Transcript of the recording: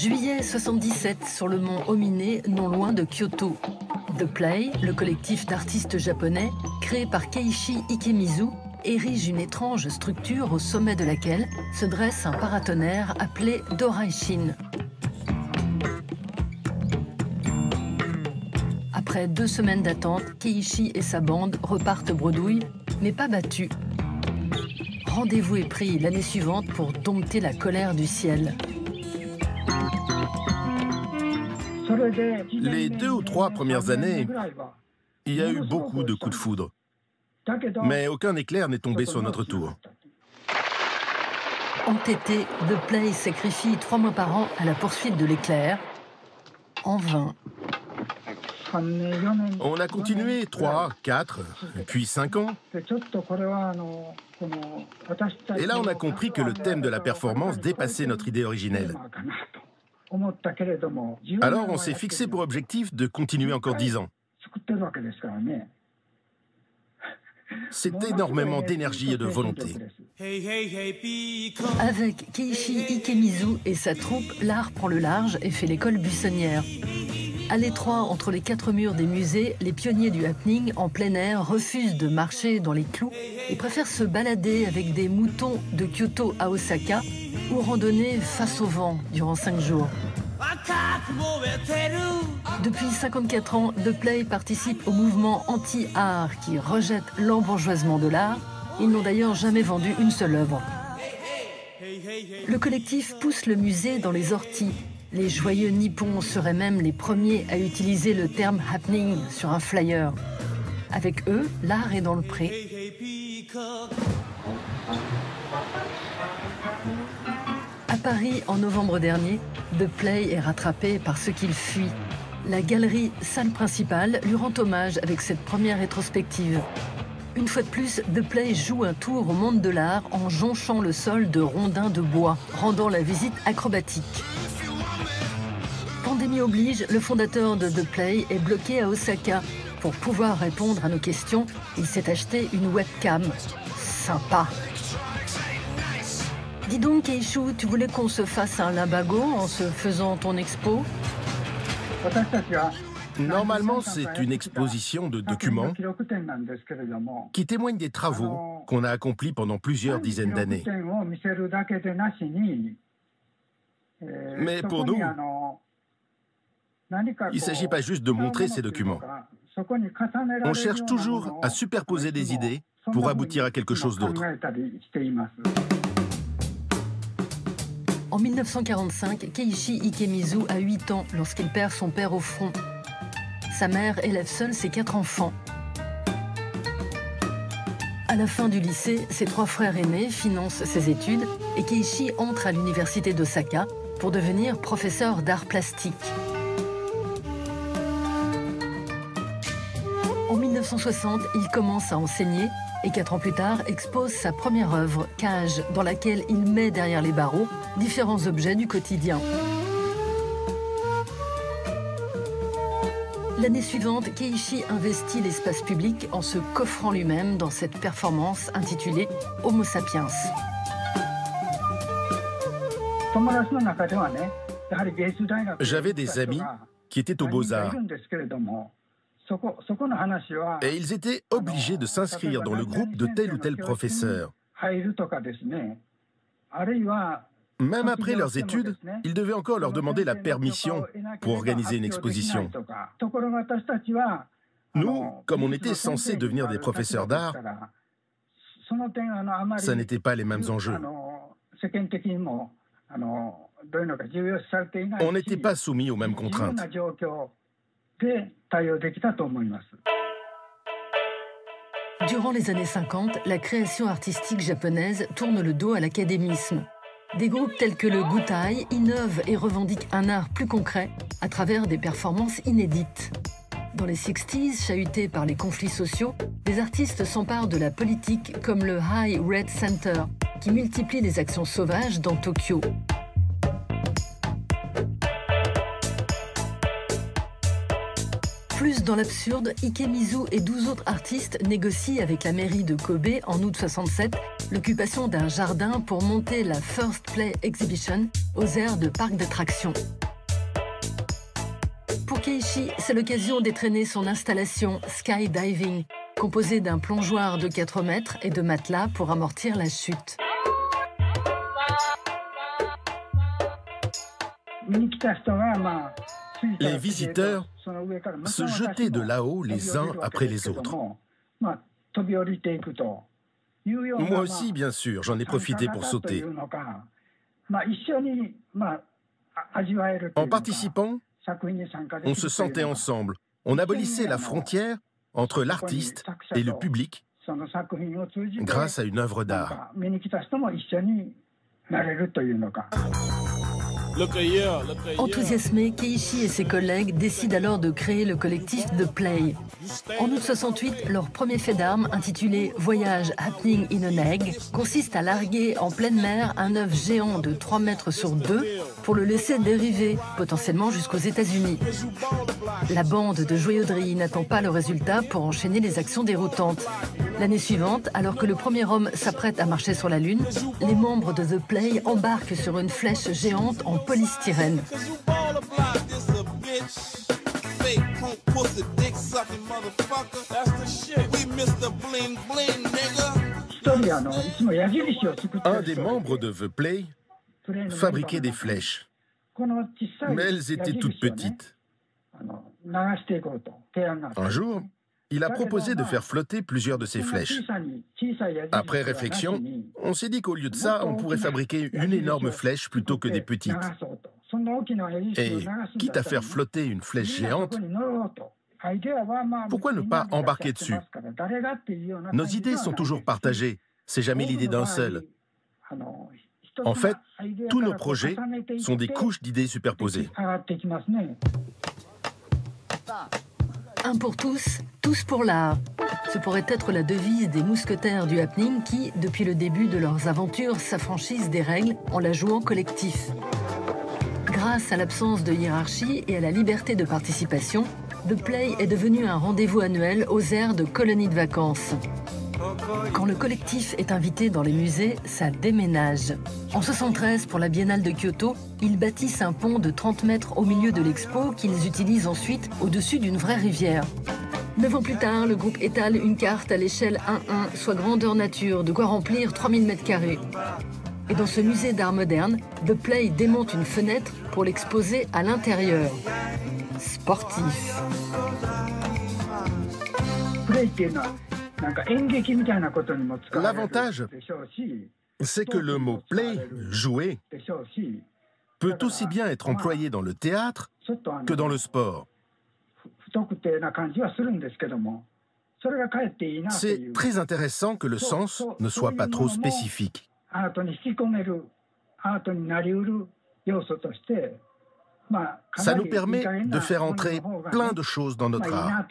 Juillet 77, sur le mont Omine, non loin de Kyoto. The Play, le collectif d'artistes japonais, créé par Keiichi Ikemizu, érige une étrange structure au sommet de laquelle se dresse un paratonnerre appelé Doraishin. Après 2 semaines d'attente, Keiichi et sa bande repartent bredouille, mais pas battus. Rendez-vous est pris l'année suivante pour dompter la colère du ciel. Les 2 ou 3 premières années, il y a eu beaucoup de coups de foudre. Mais aucun éclair n'est tombé sur notre tour. Entêté, The Play sacrifie 3 mois par an à la poursuite de l'éclair. En vain. On a continué 3, 4, puis 5 ans. Et là, on a compris que le thème de la performance dépassait notre idée originelle. Alors, on s'est fixé pour objectif de continuer encore 10 ans. C'est énormément d'énergie et de volonté. Avec Keiichi Ikemizu et sa troupe, l'art prend le large et fait l'école buissonnière. À l'étroit entre les 4 murs des musées, les pionniers du happening en plein air refusent de marcher dans les clous et préfèrent se balader avec des moutons de Kyoto à Osaka ou randonner face au vent durant 5 jours. Depuis 54 ans, The Play participe au mouvement anti-art qui rejette l'embourgeoisement de l'art. Ils n'ont d'ailleurs jamais vendu une seule œuvre. Le collectif pousse le musée dans les orties. Les joyeux nippons seraient même les premiers à utiliser le terme happening sur un flyer. Avec eux, l'art est dans le pré. À Paris, en novembre dernier, The Play est rattrapé par ce qu'il fuit. La galerie salle principale lui rend hommage avec cette première rétrospective. Une fois de plus, The Play joue un tour au monde de l'art en jonchant le sol de rondins de bois, rendant la visite acrobatique. Pandémie oblige, le fondateur de The Play est bloqué à Osaka. Pour pouvoir répondre à nos questions, il s'est acheté une webcam. Sympa. Dis donc, Keiichi, tu voulais qu'on se fasse un limbago en se faisant ton expo? Normalement, c'est une exposition de documents qui témoignent des travaux qu'on a accomplis pendant plusieurs dizaines d'années. Mais pour nous, il ne s'agit pas juste de montrer ces documents. On cherche toujours à superposer des idées pour aboutir à quelque chose d'autre. En 1945, Keiichi Ikemizu a 8 ans lorsqu'il perd son père au front. Sa mère élève seule ses 4 enfants. À la fin du lycée, ses 3 frères aînés financent ses études et Keiichi entre à l'université d'Osaka pour devenir professeur d'art plastique. En 1960, il commence à enseigner et 4 ans plus tard expose sa première œuvre, Cage, dans laquelle il met derrière les barreaux différents objets du quotidien. L'année suivante, Keiichi investit l'espace public en se coffrant lui-même dans cette performance intitulée Homo sapiens. J'avais des amis qui étaient aux Beaux-Arts et ils étaient obligés de s'inscrire dans le groupe de tel ou tel professeur. Même après leurs études, ils devaient encore leur demander la permission pour organiser une exposition. Nous, comme on était censés devenir des professeurs d'art, ça n'était pas les mêmes enjeux. On n'était pas soumis aux mêmes contraintes. Durant les années 50, la création artistique japonaise tourne le dos à l'académisme. Des groupes tels que le Gutai innovent et revendiquent un art plus concret à travers des performances inédites. Dans les 60s, chahutés par les conflits sociaux, des artistes s'emparent de la politique comme le High Red Center, qui multiplie les actions sauvages dans Tokyo. Plus dans l'absurde, Ikemizu et 12 autres artistes négocient avec la mairie de Kobe en août 67 l'occupation d'un jardin pour monter la First Play Exhibition aux aires de parc d'attractions. Pour Keiichi, c'est l'occasion d'étraîner son installation Skydiving, composée d'un plongeoir de 4 mètres et de matelas pour amortir la chute. Les visiteurs se jetaient de là-haut les uns après les autres. Moi aussi, bien sûr, j'en ai profité pour sauter. En participant, on se sentait ensemble. On abolissait la frontière entre l'artiste et le public grâce à une œuvre d'art. Enthousiasmés, Keiichi et ses collègues décident alors de créer le collectif The Play. En août 68, leur premier fait d'armes, intitulé Voyage Happening in an Egg, consiste à larguer en pleine mer un œuf géant de 3 mètres sur 2 pour le laisser dériver, potentiellement jusqu'aux États-Unis. La bande de joyauderie n'attend pas le résultat pour enchaîner les actions déroutantes. L'année suivante, alors que le premier homme s'apprête à marcher sur la Lune, les membres de The Play embarquent sur une flèche géante en polystyrène. Un des membres de The Play fabriquait des flèches, mais elles étaient toutes petites. Un jour, il a proposé de faire flotter plusieurs de ces flèches. Après réflexion, on s'est dit qu'au lieu de ça, on pourrait fabriquer une énorme flèche plutôt que des petites. Et quitte à faire flotter une flèche géante, pourquoi ne pas embarquer dessus? Nos idées sont toujours partagées, c'est jamais l'idée d'un seul. En fait, tous nos projets sont des couches d'idées superposées. Un pour tous, tous pour l'art. Ce pourrait être la devise des mousquetaires du happening qui, depuis le début de leurs aventures, s'affranchissent des règles en la jouant collectif. Grâce à l'absence de hiérarchie et à la liberté de participation, The Play est devenu un rendez-vous annuel aux aires de colonies de vacances. Quand le collectif est invité dans les musées, ça déménage. En 73, pour la Biennale de Kyoto, ils bâtissent un pont de 30 mètres au milieu de l'expo qu'ils utilisent ensuite au-dessus d'une vraie rivière. 9 ans plus tard, le groupe étale une carte à l'échelle 1:1, soit grandeur nature, de quoi remplir 3000 m². Et dans ce musée d'art moderne, The Play démonte une fenêtre pour l'exposer à l'intérieur. Sportif. L'avantage, c'est que le mot « play », jouer, peut aussi bien être employé dans le théâtre que dans le sport. C'est très intéressant que le sens ne soit pas trop spécifique. Ça nous permet de faire entrer plein de choses dans notre art.